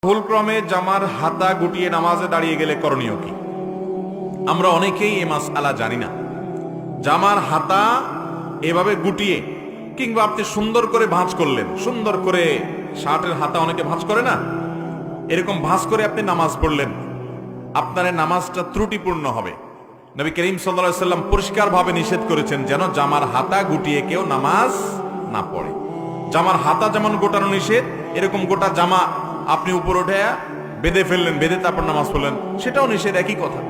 ভুলক্রমে জামার হাতা গুটিয়ে নামাজে দাঁড়িয়ে গেলে করণীয় কি? আমরা অনেকেই এই মাসআলা জানি না। জামার হাতা এভাবে গুটিয়ে কিংবা আপনি সুন্দর করে ভাঁজ করলেন, সুন্দর করে শার্টের হাতা অনেকে ভাঁজ করে না, এরকম ভাঁজ করে আপনি নামাজ পড়লেন, আপনার এই নামাজটা ত্রুটিপূর্ণ হবে। নবী করিম সাল্লাল্লাহু আলাইহি ওয়াসাল্লাম পরিষ্কারভাবে নিষেধ করেছেন যেন জামার হাতা গুটিয়ে কেউ নামাজ না পড়ে। জামার হাতা যেমন গোটানো নিষেধ, এরকম গোটা জামা আপনি উপর উঠে বেঁধে ফেললেন, বেঁধে তারপর নামাজ পড়লেন, সেটাও নিষেধ, একই কথা।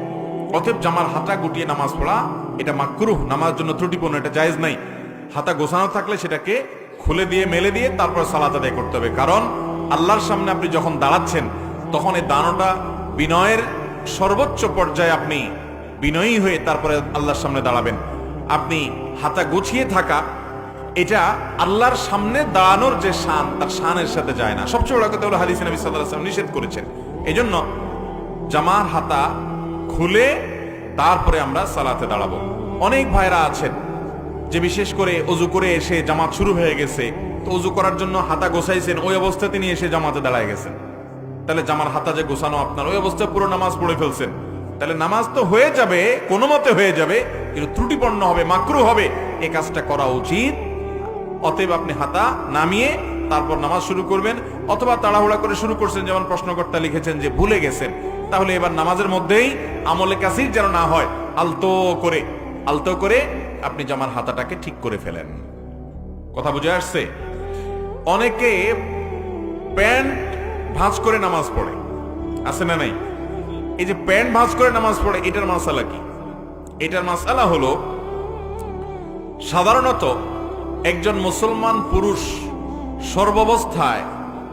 অতএব জামার হাতা গুটিয়ে নামাজ পড়া এটা মাকরুহ, নামাজের জন্য ত্রুটিপূর্ণ, এটা জায়েজ নাই। হাতা গোছানো থাকলে সেটাকে খুলে দিয়ে মেলে দিয়ে তারপর সালাত আদায় করতে হবে। কারণ আল্লাহর সামনে আপনি যখন দাঁড়াচ্ছেন তখন এই দাঁড়ানোটা বিনয়ের সর্বোচ্চ পর্যায়ে, আপনি বিনয়ী হয়ে তারপরে আল্লাহর সামনে দাঁড়াবেন। আপনি হাতা গুছিয়ে থাকা এটা আল্লাহর সামনে দাঁড়ানোর যে শান, তার শানের সাথে যায় না। সবচেয়ে বড় কথা হলো হাদিসে নবী সাল্লাল্লাহু আলাইহি ওয়াসাল্লাম নিষেধ করেছেন। এজন্য জামার হাতা খুলে তারপরে আমরা সালাতে দাঁড়াবো। অনেক ভাইরা আছেন যে বিশেষ করে ওযু করে এসে জামাত শুরু হয়ে গেছে, তো ওযু করার জন্য হাতা গোছাইছেন, ওই অবস্থায় তিনি এসে জামাতে দাঁড়ায় গেছেন। তাহলে জামার হাতা যে গোছানো আপনার, ওই অবস্থায় পুরো নামাজ পড়ে ফেলছেন। তাহলে নামাজ তো হয়ে যাবে, কোনো মতে হয়ে যাবে, কিন্তু ত্রুটিপূর্ণ হবে, মাকরুহ হবে। এই কাজটা করা উচিত। অতএব আপনি হাতা নামিয়ে তারপর নামাজ শুরু করবেন, অথবা তাড়াহুড়া করে শুরু করছেন, যেমন প্রশ্নকর্তা লিখেছেন যে ভুলে গেছেন, তাহলে এবার নামাজের মধ্যেই আমলে কাসির যেন না হয়, আলতো করে আপনি জামার হাতাটাকে ঠিক করে ফেলেন। কথা বুঝে আসছে? অনেকে প্যান্ট ভাঁজ করে নামাজ পড়ে, আছে না নাই? এই যে প্যান্ট ভাঁজ করে নামাজ পড়ে, এটার মাসালা কি? এটার মাসালা হলো, সাধারণত একজন মুসলমান পুরুষ সর্বাবস্থায়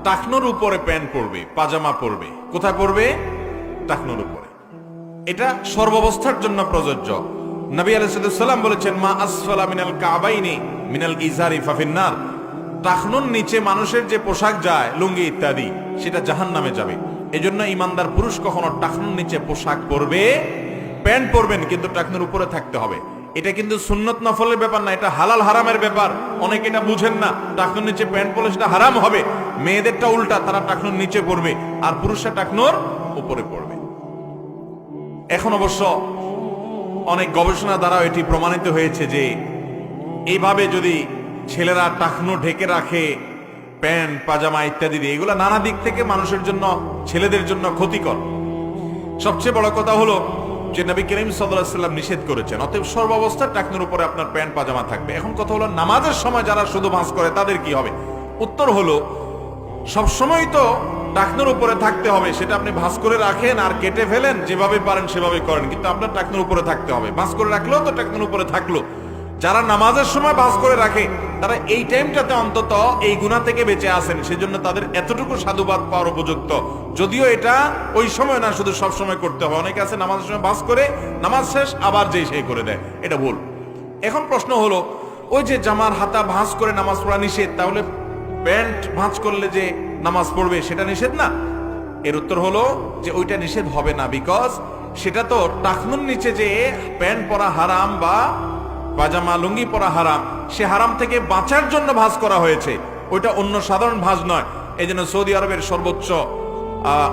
টাকনোর উপরে প্যান্ট পরবে, পাজামা পরবে। কোথায় পরবে? টাকনোর উপরে। এটা সর্বাবস্থার জন্য প্রযোজ্য। নবী আলাইহিস সালাম বলেছেন, মা আসফালা মিনাল কাবাইনি মিনাল ইজারি ফাফিন্নার। টাকনোর নিচে মানুষের যে পোশাক যায়, লুঙ্গি ইত্যাদি, সেটা জাহান্নামে যাবে। এজন্য ইমানদার পুরুষ কখনো টাকনোর নিচে পোশাক পরবে, প্যান্ট পরবেন, কিন্তু টাকনোর উপরে থাকতে হবে। এটা কিন্তু সুন্নত নফলের ব্যাপার না, এটা হালাল হারামের ব্যাপার। অনেকে এটা বুঝেন না, টাকনোর নিচে প্যান্ট পরলে সেটা হারাম হবে। মেয়েদেরটা উল্টা, তারা টাকনোর নিচে পড়বে আর পুরুষরা টাকনোর উপরে পড়বে। এখন অবশ্য অনেক গবেষণা দ্বারা এটি প্রমাণিত হয়েছে যে এইভাবে যদি ছেলেরা টাকনো ঢেকে রাখে প্যান্ট পাজামা ইত্যাদি দিয়ে, এগুলো নানা দিক থেকে মানুষের জন্য, ছেলেদের জন্য ক্ষতিকর। সবচেয়ে বড় কথা হলো যে নবী করিম সাল্লাল্লাহু আলাইহি ওয়াসাল্লাম নিষেধ করেছেন, অতএব সর্বাবস্থায় টাকনোর উপরে আপনার প্যান্ট পাজামা থাকবে। এখন কথা হলো, নামাজের সময় যারা শুধু ভাঁজ করে তাদের কি হবে? উত্তর হলো, সবসময় তো টাকনোর উপরে থাকতে হবে, সেটা আপনি ভাঁজ করে রাখেন আর কেটে ফেলেন, যেভাবে পারেন সেভাবে করেন, কিন্তু আপনার টাকনোর উপরে থাকতে হবে। ভাঁজ করে রাখলেও তো টাকনোর উপরে থাকলো। যারা নামাজের সময় ভাঁজ করে রাখে তারা এই টাইমটাতে অন্তত এই গুনাহ থেকে বেঁচে আসেন, সেজন্য তাদের এতটুকু সাধুবাদ পাওয়ার উপযুক্ত। যদিও এটা ওই সময় না, শুধু সব সময় করতে হবে। অনেকে আছে নামাজের সময় ভাঁজ করে, নামাজ শেষ আবার যেই সেই করে দেয়, এটা ভুল। এখন প্রশ্ন হলো, ওই যে জামার হাতা ভাঁজ করে নামাজ পড়া নিষেধ, তাহলে প্যান্ট ভাঁজ করলে যে নামাজ পড়বে সেটা নিষেধ না? এর উত্তর হলো যে ওইটা নিষেধ হবে না, বিকজ সেটা তো টাকনুর নিচে যে প্যান্ট পরা হারাম বা পাজামা লুঙ্গি পরা হারাম, সে হারাম থেকে বাঁচার জন্য ভাঁজ করা হয়েছে, ওইটা অন্য সাধারণ ভাঁজ নয়। এই জন্য সৌদি আরবের সর্বোচ্চ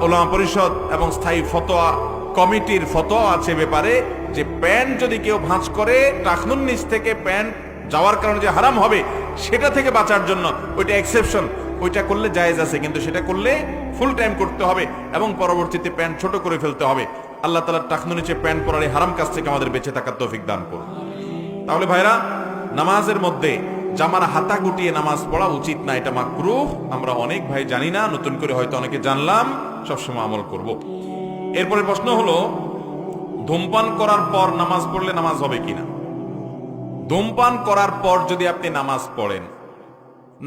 উলামা পরিষদ এবং স্থায়ী ফতোয়া কমিটির ফতোয়া আছে ব্যাপারে, যে প্যান্ট যদি কেউ ভাঁজ করে টাকনুর নিচ থেকে প্যান্ট যাওয়ার কারণে যে হারাম হবে, সেটা থেকে বাঁচার জন্য ওইটা এক্সেপশন, ওইটা করলে জায়েজ আছে, কিন্তু সেটা করলে ফুল টাইম করতে হবে এবং পরবর্তীতে প্যান্ট ছোট করে ফেলতে হবে। আল্লাহ তাআলা টাকনুর নিচে প্যান্ট পরার এই হারাম কাজ থেকে আমাদের বেঁচে থাকার তৌফিক দান করুন। তাহলে ভাইরা, নামাজের মধ্যে জামার হাতা গুটিয়ে নামাজ পড়া উচিত না, এটা মাকরুহ। আমরা অনেক ভাই জানি না, নতুন করে হয়তো অনেকে জানলাম, সবসময় আমল করব। এরপরে প্রশ্ন হলো, ধূমপান করার পর নামাজ পড়লে নামাজ হবে কিনা? ধূমপান করার পর যদি আপনি নামাজ পড়েন,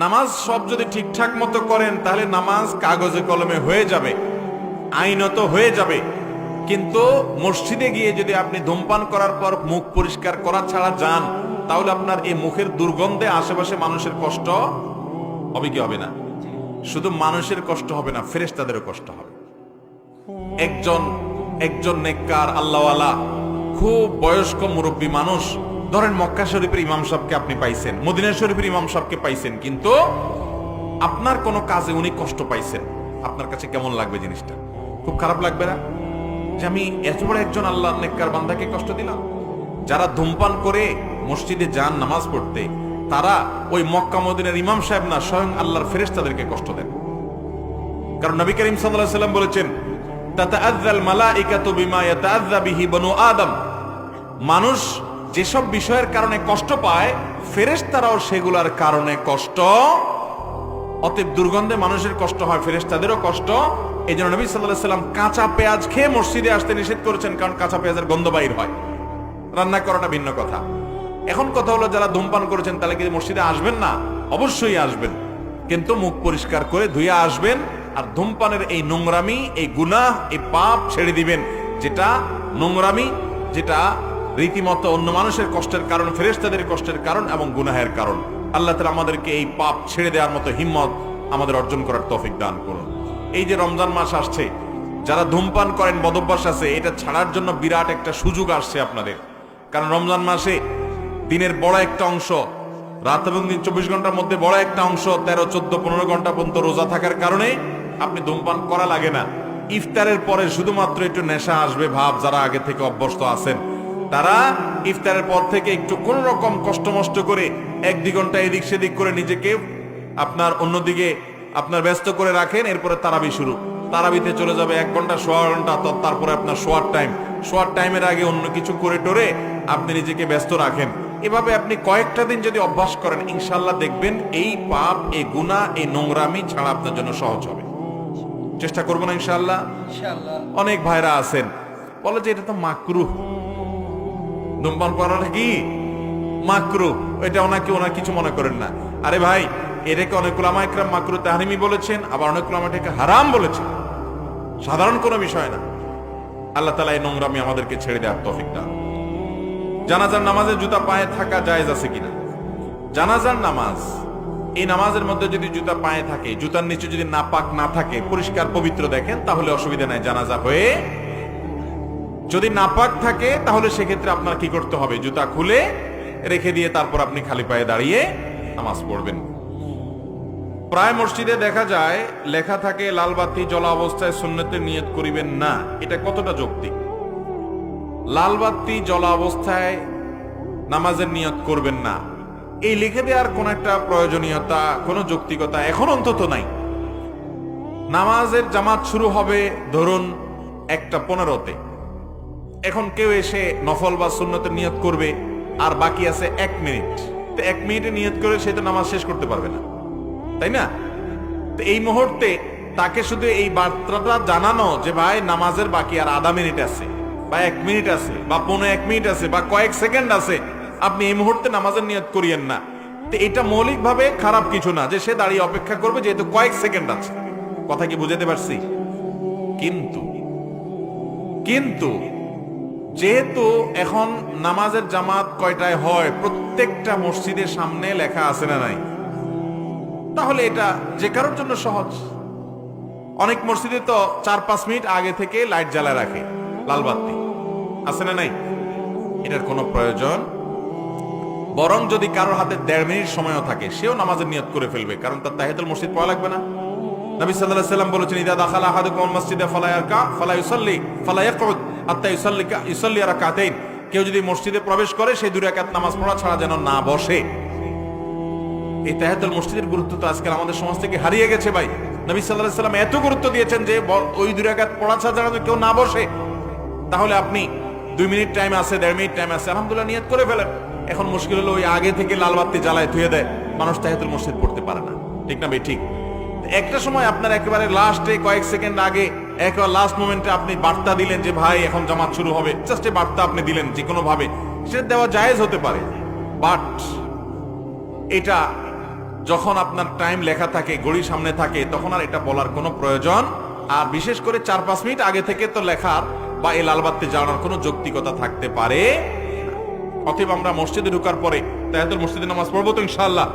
নামাজ সব যদি ঠিকঠাক মতো করেন, তাহলে নামাজ কাগজে কলমে হয়ে যাবে, আইনত হয়ে যাবে। কিন্তু মসজিদে গিয়ে যদি আপনি ধূমপান করার পর মুখ পরিষ্কার করা ছাড়া যান, তাহলে আপনার এই মুখের দুর্গন্ধে আশেপাশে মানুষের কষ্ট হবে কি হবে না? শুধু মানুষের কষ্ট হবে না, ফেরেশতাদেরও কষ্ট হবে। একজন নেককার আল্লাহওয়ালা খুব বয়স্ক মুরব্বী মানুষ, ধরেন মক্কা শরীফের ইমাম সাহেবকে আপনি পাইছেন, মদিনা শরীফের ইমাম সাহেবকে পাইছেন, কিন্তু আপনার কোনো কাজে উনি কষ্ট পাইছেন, আপনার কাছে কেমন লাগবে জিনিসটা? খুব খারাপ লাগবে না যে আমি এত বড় একজন আল্লাহর নেককার বান্দাকে কষ্ট দিলাম? যারা ধূমপান করে মসজিদে যান নামাজ পড়তে, তারা ওই মক্কা মদিনার ইমাম সাহেব না, স্বয়ং আল্লাহর ফেরেশতাদেরকে কষ্ট দেন। কারণ নবী করিম সাল্লাল্লাহু আলাইহি ওয়াসাল্লাম বলেছেন, তাতাআযাল মালাইকাতু বিমা ইয়াতাআযা বিহি বনু আদম। মানুষ যেসব বিষয়ের কারণে কষ্ট পায়, ফেরেশতারাও সেগুলোর কারণে কষ্ট। অতএব দুর্গন্ধে মানুষের কষ্ট হয়, ফেরেশতাদেরও কষ্ট। এই জন্য নবী সাল্লাল্লাহু আলাইহি ওয়াসাল্লাম কাঁচা পেঁয়াজ খেয়ে মসজিদে আসতে নিষেধ করেছেন, কারণ কাঁচা পেঁয়াজের গন্ধ বাইর হয়। রান্না করাটা ভিন্ন কথা। এখন কথা হলো, যারা ধূমপান করেছেন তাহলে কি মসজিদে আসবেন না? অবশ্যই আসবেন, কিন্তু মুখ পরিষ্কার করে ধুয়ে আসবেন। আর ধূমপানের এই নোংরামি, এই গুনাহ, এই পাপ ছেড়ে দিবেন। যেটা নোংরামি, যেটা রীতিমতো অন্য মানুষের কষ্টের কারণ, ফেরেশতাদের কষ্টের কারণ এবং গুনাহের কারণ, আল্লাহ তাআলা আমাদেরকে এই পাপ ছেড়ে দেওয়ার মতো হিম্মত আমাদের অর্জন করার তৌফিক দান করুন। এই যে রমজান মাস আসছে, যারা ধূমপান করেন, বদভ্যাস আছে, এটা ছাড়ার জন্য বিরাট একটা সুযোগ আসছে আপনাদের। কারণ রমজান মাসে দিনের বড় একটা অংশ, রাত এবং দিন 24 ঘন্টার মধ্যে বড় একটা অংশ 13, 14, 15 ঘন্টা পর্যন্ত রোজা থাকার কারণে আপনি ধূমপান করা লাগে না। ইফতারের পরে শুধুমাত্র একটু নেশা আসবে ভাব, যারা আগে থেকে অভ্যস্ত আছেন তারা ইফতারের পর থেকে একটু কোন রকম কষ্ট মষ্ট করে 1-2 ঘন্টা এদিক সেদিক করে নিজেকে আপনার অন্যদিকে আপনার ব্যস্ত করে রাখেন। এরপরে তারাবি শুরু, তারাবিতে চলে যাবে 1 ঘন্টা, সোয়া ঘন্টা, তারপরে আপনার শোয়ার টাইমের আগে অন্য কিছু করে টোরে আপনি নিজেকে ব্যস্ত রাখেন। এভাবে আপনি কয়েকটা দিন যদি অভ্যাস করেন, ইনশাল্লাহ দেখবেন এই পাপ, এই গুনাহ, এই নোংরামি ছাড়া আপনার জন্য সহজ হবে। চেষ্টা করবো না ইনশাল্লাহ? অনেক ভাইরা আছেন বলে যে এটা তো মাকরুহ, ধূমপান করাটা কি মাকরুহ, এটা ওনার কিছু মনে করেন না। আরে ভাই, এটাকে অনেক উলামা ইকরাম মাকরুহ তাহরিমি বলেছেন, আবার অনেক উলামা এটাকে হারাম বলেছেন। সাধারণ কোনো বিষয় না। আল্লাহ তাআলা এই নোংরামি আমাদেরকে ছেড়ে দেওয়ার তৌফিক দান। জানাজার নামাজে জুতা পায়ে থাকা জায়েজ আছে কিনা? জানাজার নামাজ, এই নামাজের মধ্যে যদি জুতা পায়ে থাকে, জুতার নিচে যদি নাপাক না থাকে, পরিষ্কার পবিত্র দেখেন, তাহলে অসুবিধা নাই, জানাজা হয়ে। যদি নাপাক থাকে তাহলে সেক্ষেত্রে আপনার কি করতে হবে? জুতা খুলে রেখে দিয়ে তারপর আপনি খালি পায়ে দাঁড়িয়ে নামাজ পড়বেন। প্রায় মসজিদে দেখা যায় লেখা থাকে লাল বাতি জ্বলা অবস্থায় সুন্নতের নিয়ত করিবেন না। এটা কতটা যৌক্তিক? লাল বাতি জ্বলা অবস্থায় নামাজের নিয়ত করবেন না, এই লিখে দেওয়ার কোন একটা প্রয়োজনীয়তা, কোন যৌক্তিকতা এখন অন্তত নাই। নামাজের জামাত শুরু হবে ধরুন 1:15-তে। এখন কেউ এসে নফল বা সুন্নতের নিয়ত করবে, আর বাকি আছে 1 মিনিট। তো 1 মিনিটে নিয়ত করে সে তো নামাজ শেষ করতে পারবে না, তাই না? তো এই মুহূর্তে তাকে শুধু এই বার্তাটা জানানো যে ভাই নামাজের বাকি আর আধা মিনিট আছে, বা 1 মিনিট আছে, বা 1 মিনিট আছে, বা কয়েক সেকেন্ড আছে, আপনি এই মুহূর্তে নামাজের নিয়ত করিয়েন না। তো এটা মৌলিকভাবে খারাপ কিছু না যে সে দাঁড়িয়ে অপেক্ষা করবে, যেহেতু কয়েক সেকেন্ড আছে। কথা কি বুঝাতে পারছি? কিন্তু যেহেতু এখন নামাজের জামাত কয়টায় হয় প্রত্যেকটা মসজিদের সামনে লেখা আছে না নাই, তাহলে এটা যে কারোর জন্য সহজ। অনেক মসজিদে তো 4-5 মিনিট আগে থেকে লাইট জ্বালায় রাখে, লাল বাতি আছে না নাই। এটার কোনো প্রয়োজন, বরং যদি কারোর হাতে 1.5 মিনিট সময়ও থাকে, সেও নামাজের নিয়ত করে ফেলবে, কারণ তার তাহিয়াতুল মসজিদ পড়া লাগবে না। নবী সাল্লাল্লাহু আলাইহি ওয়াসাল্লাম বলেছেন, ইদা দাখালা আহাদুকুম মাসজিদা ফালা ইয়ারকা ফালা ইউসাল্লি ফালা ইয়াকউদ হাত্তা ইউসাল্লি রাকাতাইন। কেউ যদি মসজিদে প্রবেশ করে, সে 2 রাকাত নামাজ পড়া ছাড়া যেন না বসে। এই তাহিয়াতুল মসজিদের গুরুত্ব তো আজকাল আমাদের সমাজ থেকে হারিয়ে গেছে ভাই। নবী সাল্লাল্লাহু আলাইহি ওয়াসাল্লাম এত গুরুত্ব দিয়েছেন যে ওই 2 রাকাত পড়া ছাড়া যেন কেউ না বসে। তাহলে আপনি 2 মিনিট টাইম আছে, 1.5 মিনিট টাইম আছে, আলহামদুলিল্লাহ নিয়ত করে ফেলেন। এখন মুশকিল হলো ওই আগে থেকে লাল বাতি জ্বালায় ধুয়ে দেয়, মানুষ তাহিয়াতুল মসজিদ পড়তে পারে না। ঠিক না ভাই? ঠিক। একটা সময় আপনার একেবারে লাস্টে কয়েক সেকেন্ড আগে, একেবারে লাস্ট মোমেন্টে আপনি বার্তা দিলেন যে ভাই এখন জামাত শুরু হবে, জাস্ট এই বার্তা আপনি দিলেন যে কোনো ভাবে, সেটা দেওয়া জায়েজ হতে পারে। বাট এটা যখন আপনার টাইম লেখা থাকে, ঘড়ি সামনে থাকে, তখন আর এটা বলার কোনো প্রয়োজন, আর বিশেষ করে 4-5 মিনিট আগে থেকে তো লেখার বা এই লাল বাতি জ্বালানোর কোনো যৌক্তিকতা থাকতে পারে। অতএব আমরা মসজিদে ঢোকার পরে তাহিয়াতুল মসজিদে নামাজ পড়বো তো ইনশাআল্লাহ।